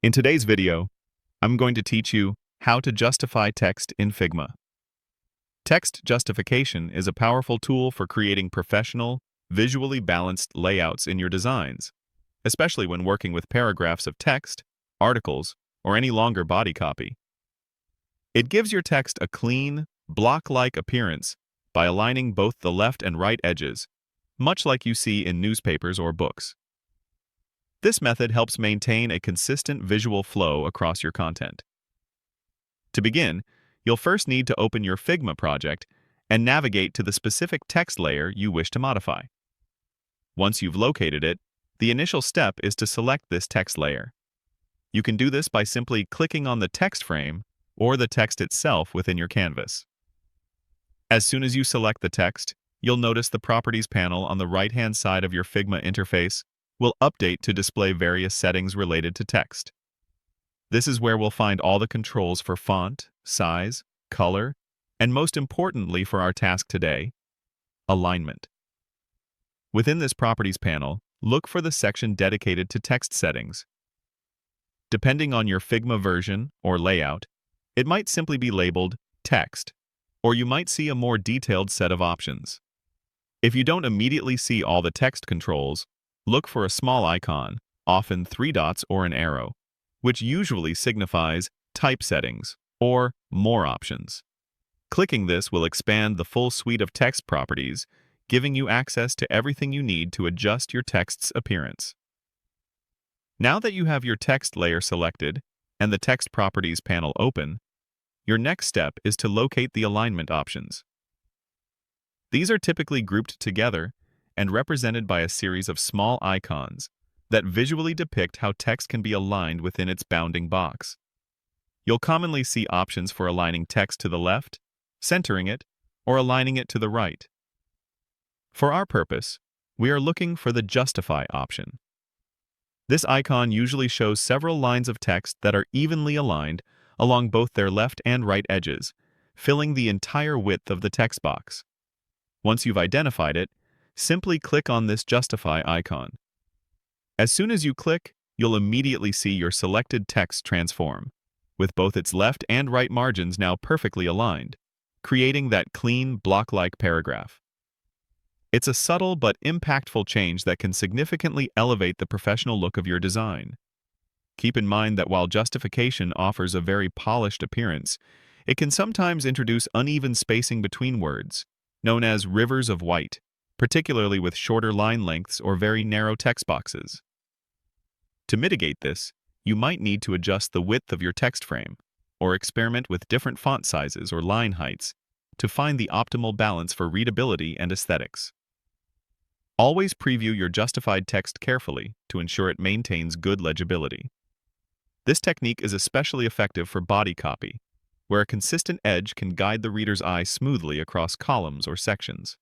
In today's video, I'm going to teach you how to justify text in Figma. Text justification is a powerful tool for creating professional, visually balanced layouts in your designs, especially when working with paragraphs of text, articles, or any longer body copy. It gives your text a clean, block-like appearance by aligning both the left and right edges, much like you see in newspapers or books. This method helps maintain a consistent visual flow across your content. To begin, you'll first need to open your Figma project and navigate to the specific text layer you wish to modify. Once you've located it, the initial step is to select this text layer. You can do this by simply clicking on the text frame or the text itself within your canvas. As soon as you select the text, you'll notice the Properties panel on the right-hand side of your Figma interface will update to display various settings related to text. This is where we'll find all the controls for font, size, color, and most importantly for our task today, alignment. Within this Properties panel, look for the section dedicated to text settings. Depending on your Figma version or layout, it might simply be labeled Text, or you might see a more detailed set of options. If you don't immediately see all the text controls, look for a small icon, often 3 dots or an arrow, which usually signifies Type Settings or More Options. Clicking this will expand the full suite of text properties, giving you access to everything you need to adjust your text's appearance. Now that you have your text layer selected and the Text Properties panel open, your next step is to locate the alignment options. These are typically grouped together and represented by a series of small icons that visually depict how text can be aligned within its bounding box. You'll commonly see options for aligning text to the left, centering it, or aligning it to the right. For our purpose, we are looking for the Justify option. This icon usually shows several lines of text that are evenly aligned along both their left and right edges, filling the entire width of the text box. Once you've identified it, simply click on this Justify icon. As soon as you click, you'll immediately see your selected text transform, with both its left and right margins now perfectly aligned, creating that clean, block-like paragraph. It's a subtle but impactful change that can significantly elevate the professional look of your design. Keep in mind that while justification offers a very polished appearance, it can sometimes introduce uneven spacing between words, known as rivers of white, particularly with shorter line lengths or very narrow text boxes. To mitigate this, you might need to adjust the width of your text frame, or experiment with different font sizes or line heights to find the optimal balance for readability and aesthetics. Always preview your justified text carefully to ensure it maintains good legibility. This technique is especially effective for body copy, where a consistent edge can guide the reader's eye smoothly across columns or sections.